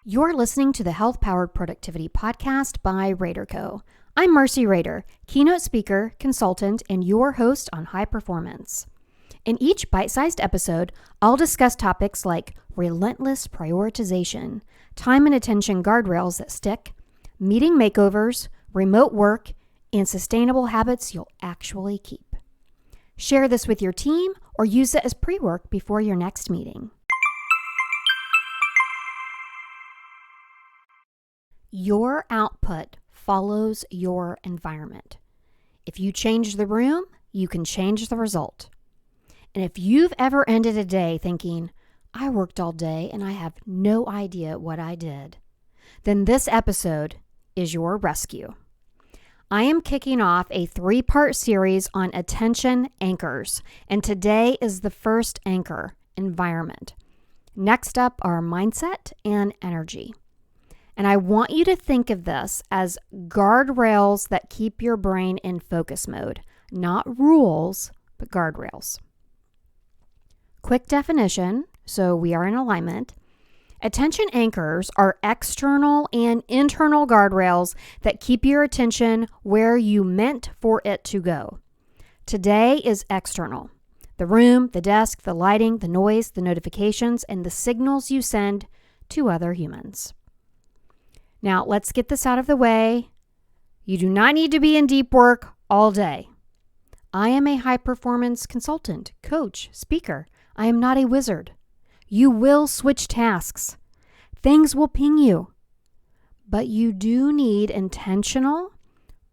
You're listening to the Health Powered Productivity Podcast by Rader Co. I'm Marcey Rader, keynote speaker, consultant, and your host on high performance. In each bite-sized episode, I'll discuss topics like relentless prioritization, time and attention guardrails that stick, meeting makeovers, remote work, and sustainable habits you'll actually keep. Share this with your team or use it as pre-work before your next meeting. Your output follows your environment. If you change the room, you can change the result. And if you've ever ended a day thinking, I worked all day and I have no idea what I did, then this episode is your rescue. I am kicking off a 3-part series on attention anchors, and today is the first anchor, environment. Next up are mindset and energy. And I want you to think of this as guardrails that keep your brain in focus mode, not rules, but guardrails. Quick definition, so we are in alignment. Attention anchors are external and internal guardrails that keep your attention where you meant for it to go. Today is external. The room, the desk, the lighting, the noise, the notifications, and the signals you send to other humans. Now, let's get this out of the way. You do not need to be in deep work all day. I am a high-performance consultant, coach, speaker. I am not a wizard. You will switch tasks. Things will ping you. But you do need intentional,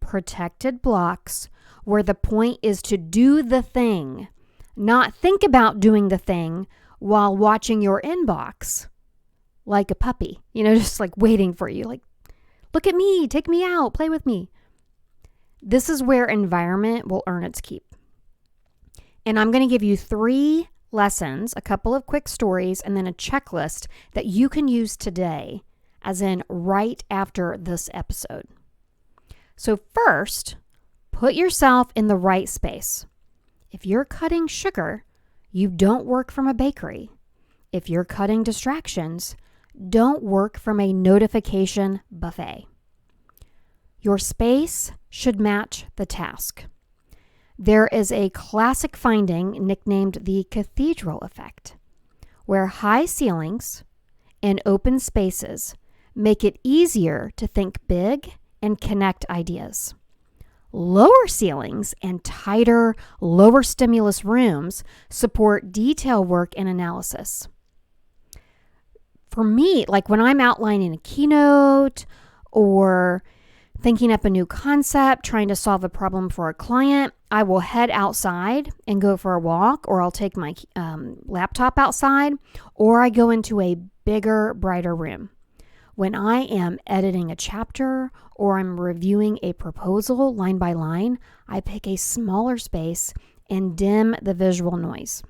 protected blocks where the point is to do the thing, not think about doing the thing while watching your inbox. Like a puppy, just like waiting for you. Like, look at me, take me out, play with me. This is where environment will earn its keep. And I'm going to give you 3 lessons, a couple of quick stories, and then a checklist that you can use today, as in right after this episode. So first, put yourself in the right space. If you're cutting sugar, you don't work from a bakery. If you're cutting distractions, don't work from a notification buffet. Your space should match the task. There is a classic finding nicknamed the cathedral effect, where high ceilings and open spaces make it easier to think big and connect ideas. Lower ceilings and tighter, lower stimulus rooms support detail work and analysis. For me, like when I'm outlining a keynote or thinking up a new concept, trying to solve a problem for a client, I will head outside and go for a walk, or I'll take my laptop outside, or I go into a bigger, brighter room. When I am editing a chapter or I'm reviewing a proposal line by line, I pick a smaller space and dim the visual noise.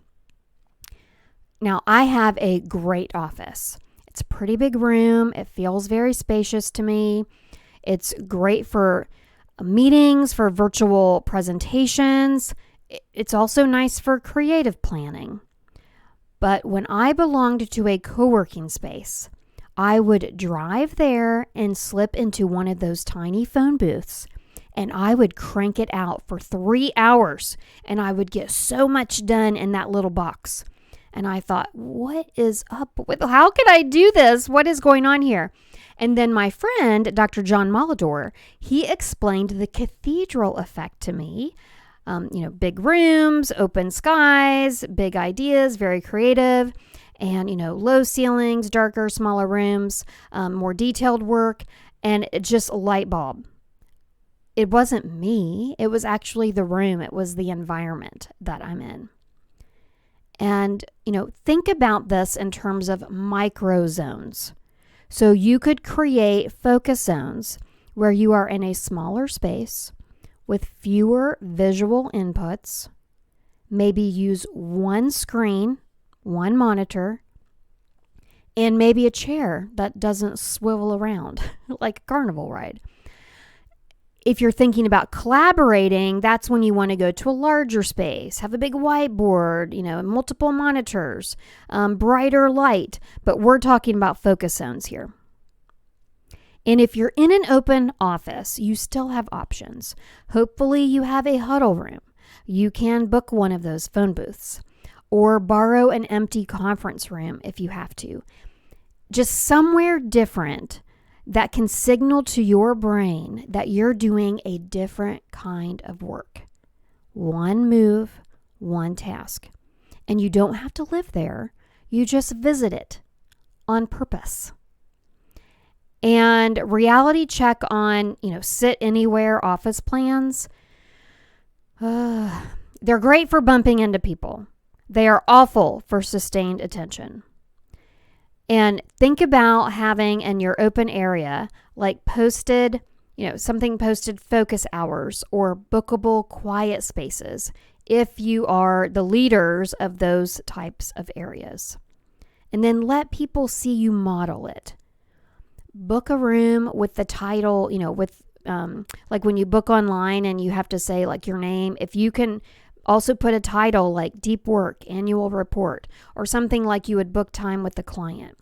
Now, I have a great office. It's a pretty big room. It feels very spacious to me. It's great for meetings, for virtual presentations. It's also nice for creative planning. But when I belonged to a co-working space, I would drive there and slip into one of those tiny phone booths, and I would crank it out for 3 hours, and I would get so much done in that little box. And I thought, what is up with, how can I do this? What is going on here? And then my friend, Dr. John Molidor, he explained the cathedral effect to me. Big rooms, open skies, big ideas, very creative, and, low ceilings, darker, smaller rooms, more detailed work, and just a light bulb. It wasn't me. It was actually the room. It was the environment that I'm in. And, think about this in terms of micro zones. So you could create focus zones where you are in a smaller space with fewer visual inputs, maybe use one screen, one monitor, and maybe a chair that doesn't swivel around like a carnival ride. If you're thinking about collaborating, that's when you want to go to a larger space, have a big whiteboard, multiple monitors, brighter light. But we're talking about focus zones here. And if you're in an open office, you still have options. Hopefully you have a huddle room. You can book one of those phone booths or borrow an empty conference room if you have to. Just somewhere different that can signal to your brain that you're doing a different kind of work. One move, one task. And you don't have to live there. You just visit it on purpose. And reality check on, sit anywhere office plans. They're great for bumping into people. They are awful for sustained attention. And think about having in your open area, like posted focus hours or bookable quiet spaces if you are the leaders of those types of areas. And then let people see you model it. Book a room with the title, like when you book online and you have to say like your name, if you can also put a title like deep work, annual report, or something like you would book time with the client,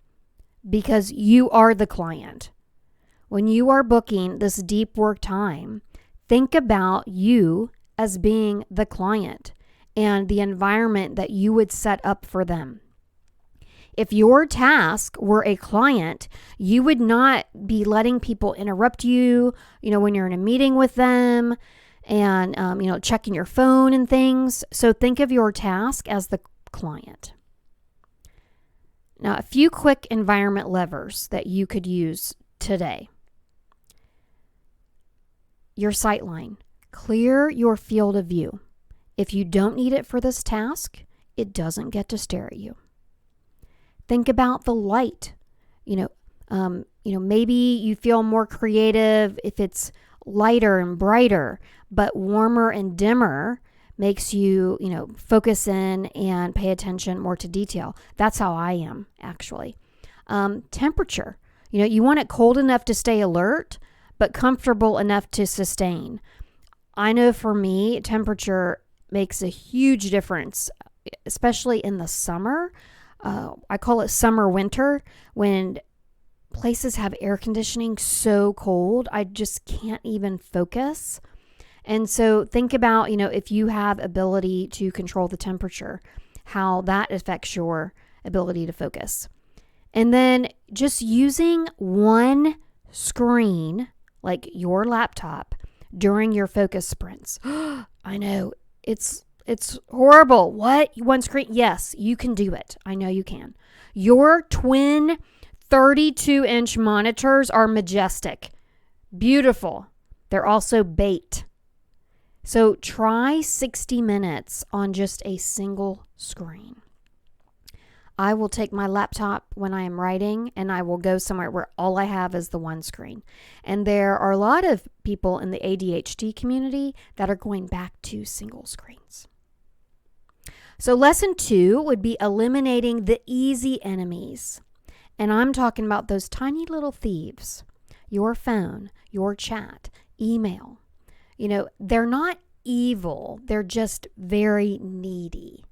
because you are the client. When you are booking this deep work time, think about you as being the client and the environment that you would set up for them. If your task were a client, you would not be letting people interrupt you, when you're in a meeting with them and, checking your phone and things. So think of your task as the client. Now, a few quick environment levers that you could use today. Your sightline. Clear your field of view. If you don't need it for this task, it doesn't get to stare at you. Think about the light. Maybe you feel more creative if it's lighter and brighter, but warmer and dimmer makes you, focus in and pay attention more to detail. That's how I am, actually. Temperature. You want it cold enough to stay alert, but comfortable enough to sustain. I know for me, temperature makes a huge difference, especially in the summer. I call it summer winter, when places have air conditioning so cold, I just can't even focus. And so think about, if you have ability to control the temperature, how that affects your ability to focus. And then just using one screen, like your laptop, during your focus sprints. I know, it's horrible. What? One screen? Yes, you can do it. I know you can. Your twin 32-inch monitors are majestic, beautiful. They're also bait. So try 60 minutes on just a single screen. I will take my laptop when I am writing and I will go somewhere where all I have is the one screen. And there are a lot of people in the ADHD community that are going back to single screens. So lesson 2 would be eliminating the easy enemies. And I'm talking about those tiny little thieves. Your phone, your chat, email. They're not evil. They're just very needy.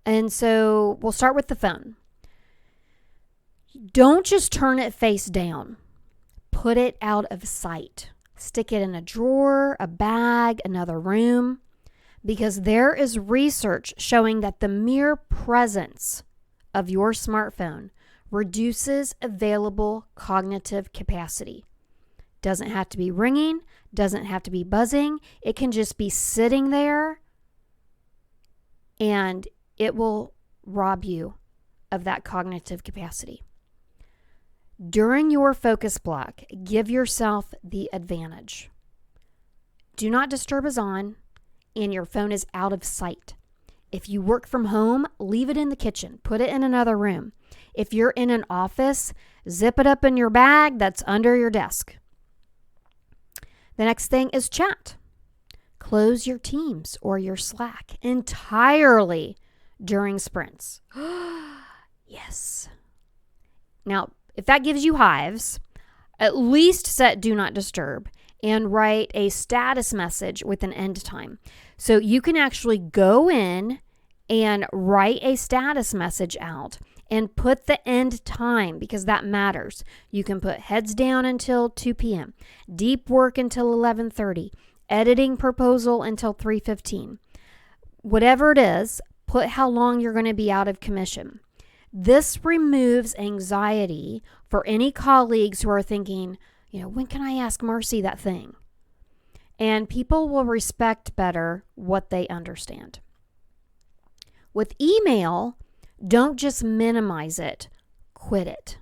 And so we'll start with the phone. Don't just turn it face down. Put it out of sight. Stick it in a drawer, a bag, another room. Because there is research showing that the mere presence of your smartphone reduces available cognitive capacity. Doesn't have to be ringing, doesn't have to be buzzing. It can just be sitting there, and it will rob you of that cognitive capacity. During your focus block, give yourself the advantage. Do not disturb is on, and your phone is out of sight. If you work from home, leave it in the kitchen. Put it in another room. If you're in an office, zip it up in your bag that's under your desk. The next thing is chat. Close your Teams or your Slack entirely during sprints. Yes. Now, if that gives you hives, at least set Do Not Disturb and write a status message with an end time. So you can actually go in and write a status message out and put the end time because that matters. You can put heads down until 2 p.m., deep work until 11:30, editing proposal until 3:15. Whatever it is, put how long you're going to be out of commission. This removes anxiety for any colleagues who are thinking, when can I ask Marcey that thing? And people will respect better what they understand. With email, don't just minimize it, quit it.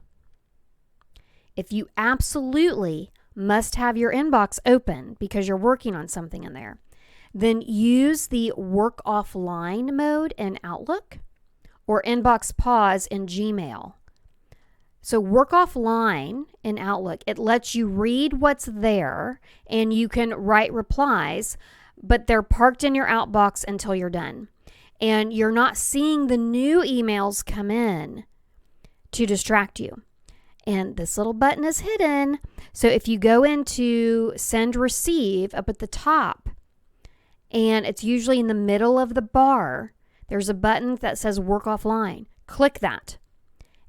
If you absolutely must have your inbox open because you're working on something in there, then use the work offline mode in Outlook or inbox pause in Gmail. So work offline in Outlook, it lets you read what's there and you can write replies, but they're parked in your outbox until you're done. And you're not seeing the new emails come in to distract you. And this little button is hidden. So if you go into send receive up at the top, and it's usually in the middle of the bar, there's a button that says work offline. Click that.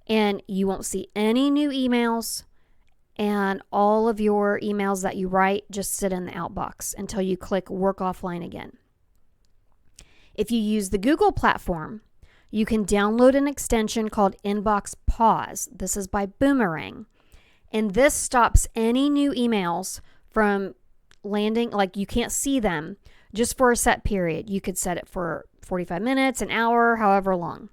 And you won't see any new emails, and all of your emails that you write just sit in the outbox until you click work offline again. If you use the Google platform, you can download an extension called Inbox Pause. This is by Boomerang. And this stops any new emails from landing, like you can't see them just for a set period. You could set it for 45 minutes, an hour, however long.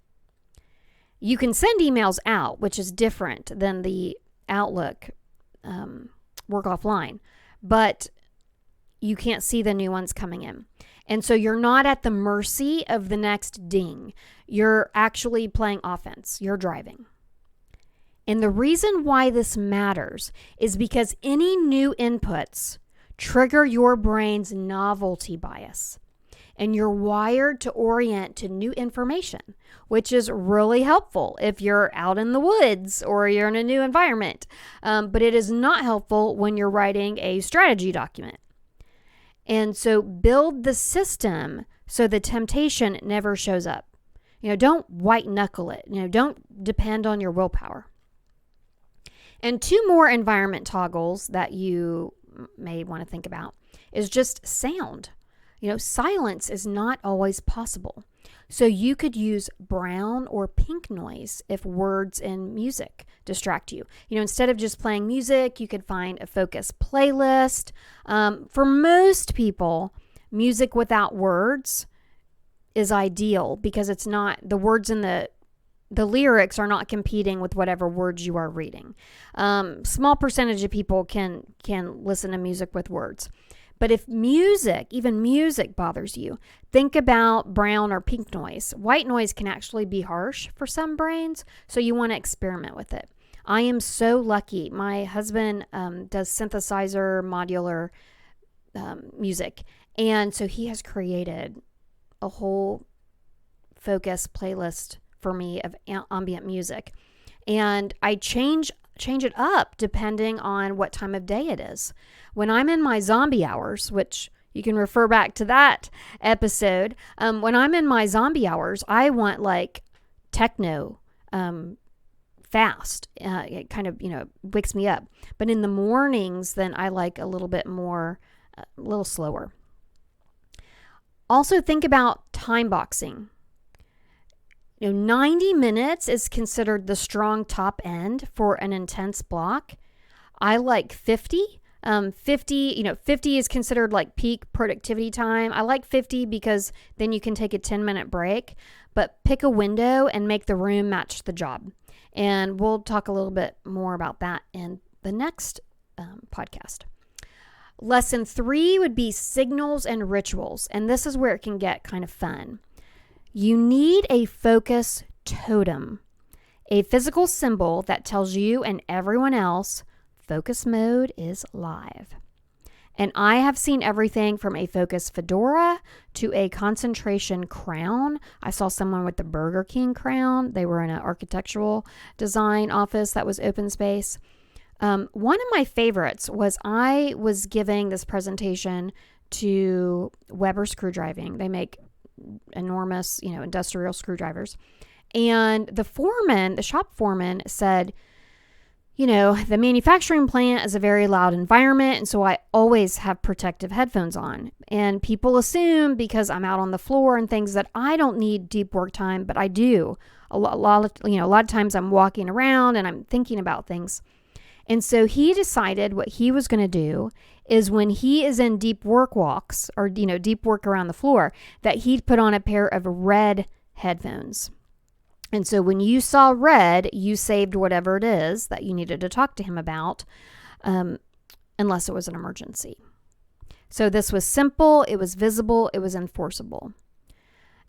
You can send emails out, which is different than the Outlook work offline, but you can't see the new ones coming in. And so you're not at the mercy of the next ding. You're actually playing offense. You're driving. And the reason why this matters is because any new inputs trigger your brain's novelty bias. And you're wired to orient to new information, which is really helpful if you're out in the woods or you're in a new environment. But it is not helpful when you're writing a strategy document. And so build the system so the temptation never shows up. Don't white knuckle it. Don't depend on your willpower. And 2 more environment toggles that you may want to think about is just sound. Silence is not always possible. So you could use brown or pink noise if words and music distract you. Instead of just playing music, you could find a focus playlist. For most people, music without words is ideal because it's not, the words in the lyrics are not competing with whatever words you are reading. Small percentage of people can listen to music with words. But if even music bothers you, think about brown or pink noise. White noise can actually be harsh for some brains, so you want to experiment with it. I am so lucky. My husband does synthesizer modular music, and so he has created a whole focus playlist for me of ambient music. And I change it up depending on what time of day it is. When I'm in my zombie hours, which you can refer back to that episode, when I'm in my zombie hours, I want like techno, fast. It kind of, wakes me up. But in the mornings, then I like a little bit more, a little slower. Also think about time boxing. 90 minutes is considered the strong top end for an intense block. I like 50. 50 is considered like peak productivity time. I like 50 because then you can take a 10-minute break, but pick a window and make the room match the job. And we'll talk a little bit more about that in the next podcast. Lesson 3 would be signals and rituals. And this is where it can get kind of fun. You need a focus totem, a physical symbol that tells you and everyone else focus mode is live. And I have seen everything from a focus fedora to a concentration crown. I saw someone with the Burger King crown. They were in an architectural design office that was open space. One of my favorites was I was giving this presentation to Weber Screwdriving. They make enormous, industrial screwdrivers. And the shop foreman said, the manufacturing plant is a very loud environment, and so I always have protective headphones on. And people assume because I'm out on the floor and things that I don't need deep work time, but I do. A lot of times I'm walking around and I'm thinking about things. And so he decided what he was going to do is when he is in deep work walks or, deep work around the floor, that he'd put on a pair of red headphones. And so when you saw red, you saved whatever it is that you needed to talk to him about, unless it was an emergency. So this was simple, it was visible, it was enforceable.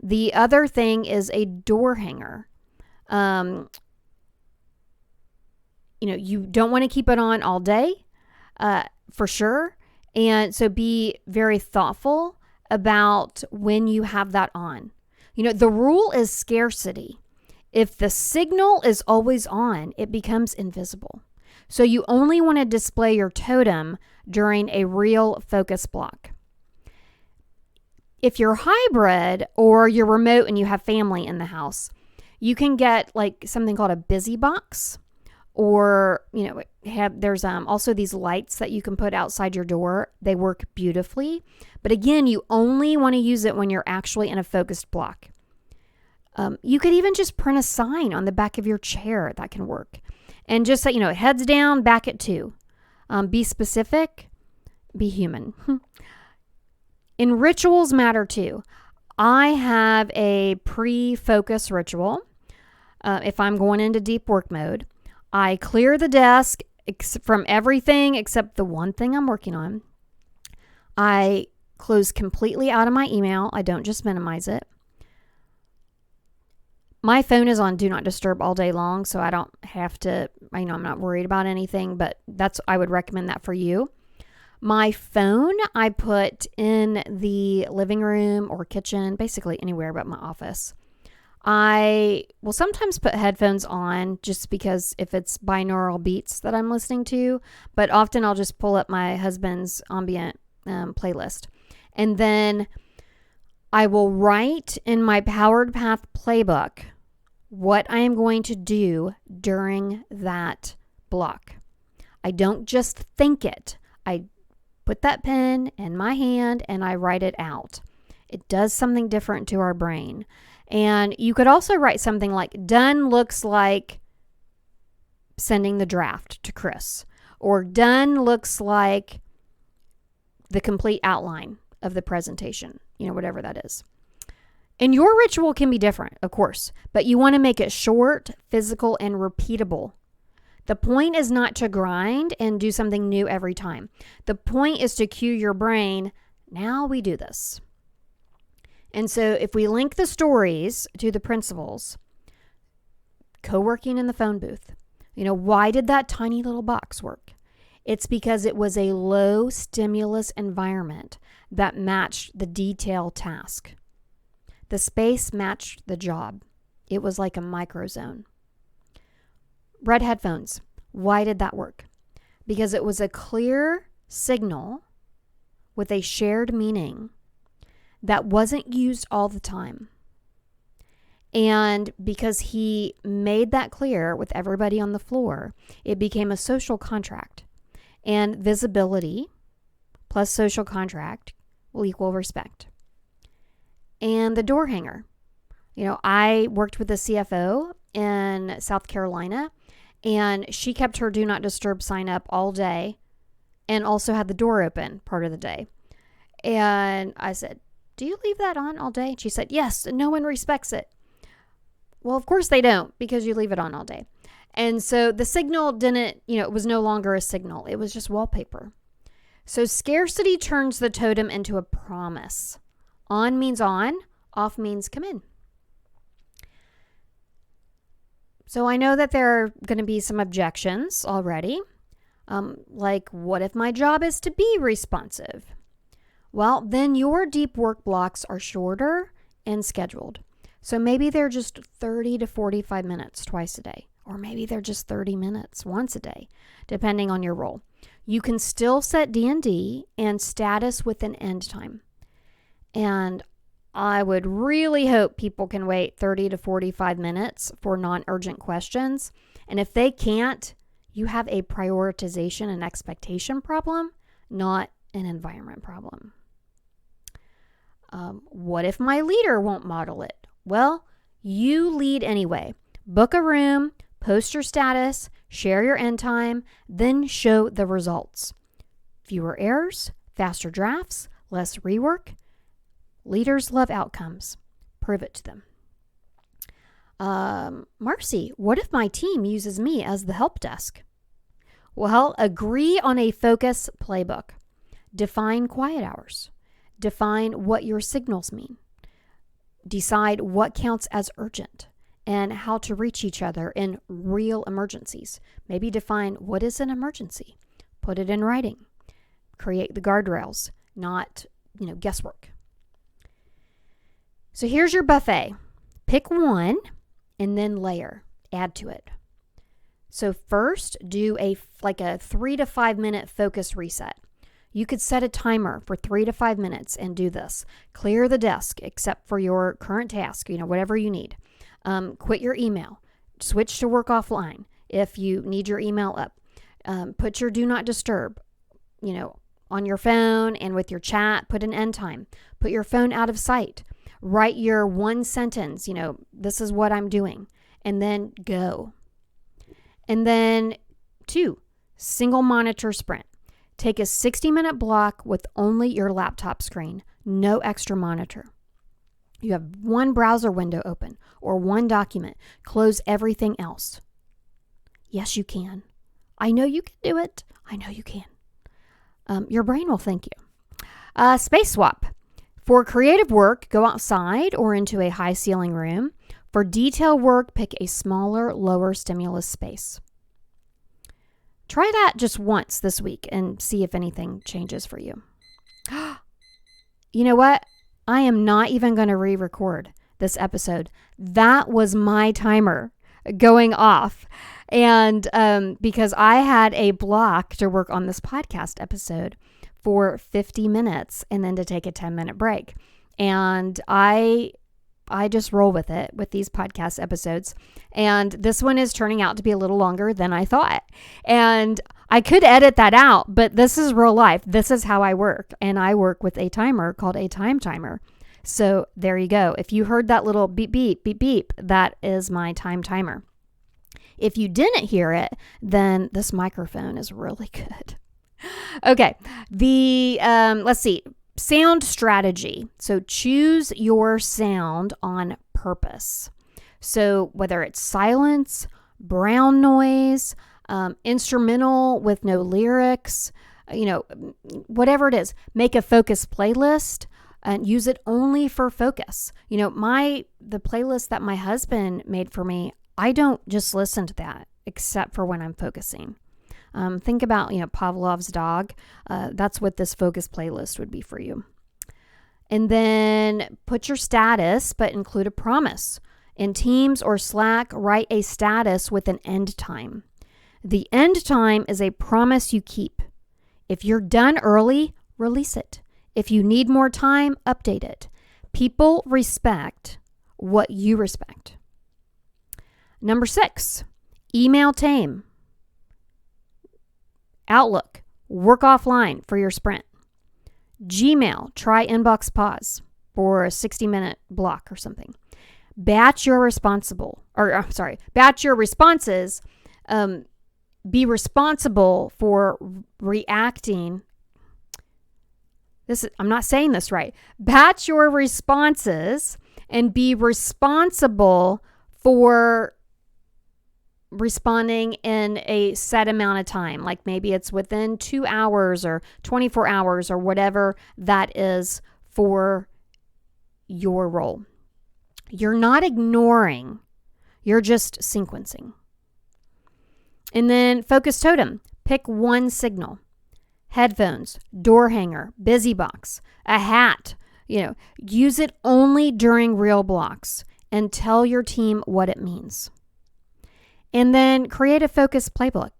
The other thing is a door hanger. You don't want to keep it on all day, for sure. And so be very thoughtful about when you have that on. The rule is scarcity. If the signal is always on, it becomes invisible. So you only want to display your totem during a real focus block. If you're hybrid or you're remote and you have family in the house, you can get like something called a busy box, or there's also these lights that you can put outside your door. They work beautifully, but again, you only want to use it when you're actually in a focused block. You could even just print a sign on the back of your chair. That can work. And just say, heads down, back at 2. Be specific, be human. And rituals matter too. I have a pre-focus ritual. If I'm going into deep work mode, I clear the desk from everything except the one thing I'm working on. I close completely out of my email. I don't just minimize it. My phone is on Do Not Disturb all day long, so I don't have to, I'm not worried about anything, but I would recommend that for you. My phone, I put in the living room or kitchen, basically anywhere but my office. I will sometimes put headphones on just because if it's binaural beats that I'm listening to, but often I'll just pull up my husband's ambient playlist. And then I will write in my Powered Path playbook what I am going to do during that block. I don't just think it. I put that pen in my hand and I write it out. It does something different to our brain. And you could also write something like, done looks like sending the draft to Chris, or done looks like the complete outline of the presentation, whatever that is. And your ritual can be different, of course, but you want to make it short, physical, and repeatable. The point is not to grind and do something new every time. The point is to cue your brain, now we do this. And so if we link the stories to the principles, co-working in the phone booth, why did that tiny little box work? It's because it was a low stimulus environment that matched the detail task. The space matched the job. It was like a microzone. Red headphones. Why did that work? Because it was a clear signal with a shared meaning that wasn't used all the time. And because he made that clear with everybody on the floor, it became a social contract. And visibility plus social contract will equal respect. And the door hanger. I worked with a CFO in South Carolina, and she kept her Do Not Disturb sign up all day and also had the door open part of the day. And I said, do you leave that on all day? And she said, yes, no one respects it. Well, of course they don't, because you leave it on all day. And so the signal didn't, it was no longer a signal. It was just wallpaper. So scarcity turns the totem into a promise. On means on, off means come in. So I know that there are going to be some objections already. Like, what if my job is to be responsive? Well, then your deep work blocks are shorter and scheduled. So maybe they're just 30 to 45 minutes twice a day. Or maybe they're just 30 minutes once a day, depending on your role. You can still set D&D and status with an end time. And I would really hope people can wait 30 to 45 minutes for non-urgent questions. And if they can't, you have a prioritization and expectation problem, not an environment problem. What if my leader won't model it? Well, you lead anyway. Book a room, post your status, share your end time, then show the results. Fewer errors, faster drafts, less rework. Leaders love outcomes. Prove it to them. Marcey, what if my team uses me as the help desk? Well, agree on a focus playbook. Define quiet hours. Define what your signals mean. Decide what counts as urgent and how to reach each other in real emergencies. Maybe define what is an emergency. Put it in writing. Create the guardrails, not, guesswork. So here's your buffet. Pick one and then layer. Add to it. So first, do a 3 to 5 minute focus reset. You could set a timer for 3 to 5 minutes and do this. Clear the desk except for your current task, whatever you need. Quit your email. Switch to work offline if you need your email up. Put your do not disturb, on your phone, and with your chat, put an end time. Put your phone out of sight. Write your one sentence, this is what I'm doing, and then go. And then 2, single monitor sprint. Take a 60-minute block with only your laptop screen, no extra monitor. You have one browser window open or one document. Close everything else. Yes, you can. I know you can do it. I know you can. Your brain will thank you. Space swap. For creative work, go outside or into a high ceiling room. For detail work, pick a smaller, lower stimulus space. Try that just once this week and see if anything changes for you. You know what? I am not even going to re-record this episode. That was my timer going off. And because I had a block to work on this podcast episode for 50 minutes and then to take a 10-minute break. And I just roll with it with these podcast episodes. And this one is turning out to be a little longer than I thought. And I could edit that out, but this is real life. This is how I work. And I work with a timer called a time timer. So there you go. If you heard that little beep, beep, beep, beep, that is my time timer. If you didn't hear it, then this microphone is really good. Okay. Let's see. Sound strategy. So choose your sound on purpose. So whether it's silence, brown noise, instrumental with no lyrics, whatever it is, make a focus playlist and use it only for focus. The playlist that my husband made for me, I don't just listen to that except for when I'm focusing. Think about, Pavlov's dog. That's what this focus playlist would be for you. And then put your status, but include a promise. In Teams or Slack, write a status with an end time. The end time is a promise you keep. If you're done early, release it. If you need more time, update it. People respect what you respect. Number 6, email tame. Outlook, work offline for your sprint. Gmail, try inbox pause for a 60-minute block or something. Batch your responses. Be responsible for reacting. I'm not saying this right. Batch your responses and be responsible for responding in a set amount of time. Like maybe it's within 2 hours or 24 hours or whatever that is for your role. You're not ignoring, you're just sequencing. And then focus totem. Pick one signal. Headphones, door hanger, busy box, a hat. Use it only during real blocks and tell your team what it means. And then create a focus playbook.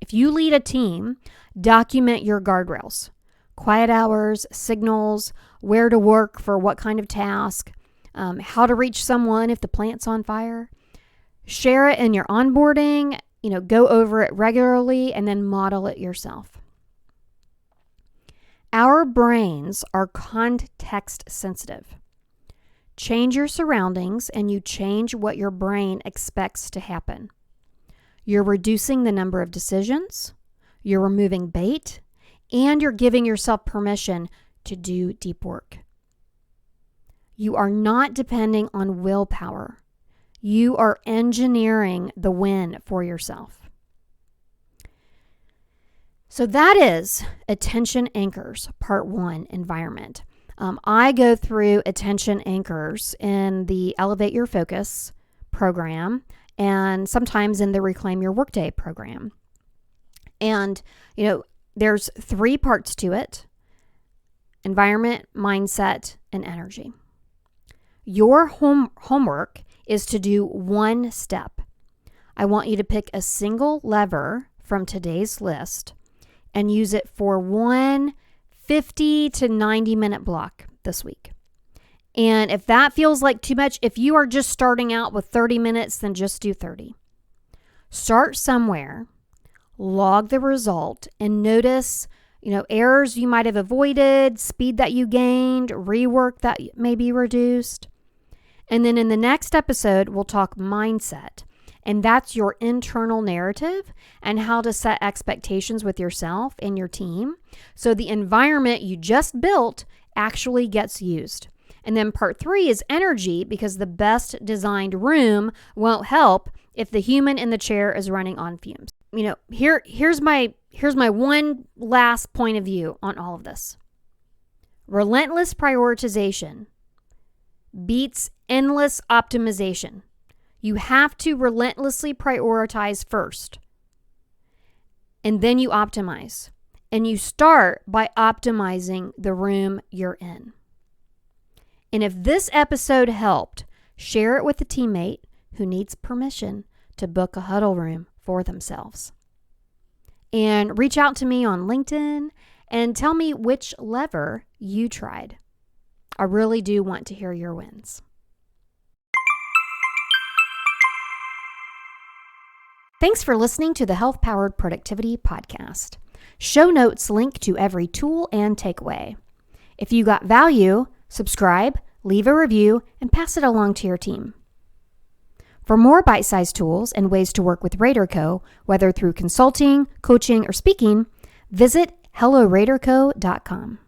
If you lead a team, document your guardrails. quiet hours, signals, where to work for what kind of task, how to reach someone if the plant's on fire. Share it in your onboarding, go over it regularly, and then model it yourself. Our brains are context sensitive. Change your surroundings and you change what your brain expects to happen. You're reducing the number of decisions, you're removing bait, and you're giving yourself permission to do deep work. You are not depending on willpower. You are engineering the win for yourself. So that is Attention Anchors, Part 1, Environment. I go through attention anchors in the Elevate Your Focus program and sometimes in the Reclaim Your Workday program. And, there's 3 parts to it: environment, mindset, and energy. Your homework is to do 1 step. I want you to pick a single lever from today's list and use it for 1 50 to 90 minute block this week. And if that feels like too much, if you are just starting out with 30 minutes, then just do 30. Start somewhere, log the result, and notice, errors you might have avoided, speed that you gained, rework that may be reduced. And then in the next episode, we'll talk mindset. And that's your internal narrative and how to set expectations with yourself and your team so the environment you just built actually gets used. And then part 3 is energy, because the best designed room won't help if the human in the chair is running on fumes. Here's my one last point of view on all of this. Relentless prioritization beats endless optimization. You have to relentlessly prioritize first, and then you optimize. And you start by optimizing the room you're in. And if this episode helped, share it with a teammate who needs permission to book a huddle room for themselves. And reach out to me on LinkedIn and tell me which lever you tried. I really do want to hear your wins. Thanks for listening to the Health Powered Productivity Podcast. Show notes link to every tool and takeaway. If you got value, subscribe, leave a review, and pass it along to your team. For more bite-sized tools and ways to work with Rader Co., whether through consulting, coaching, or speaking, visit helloraderco.com.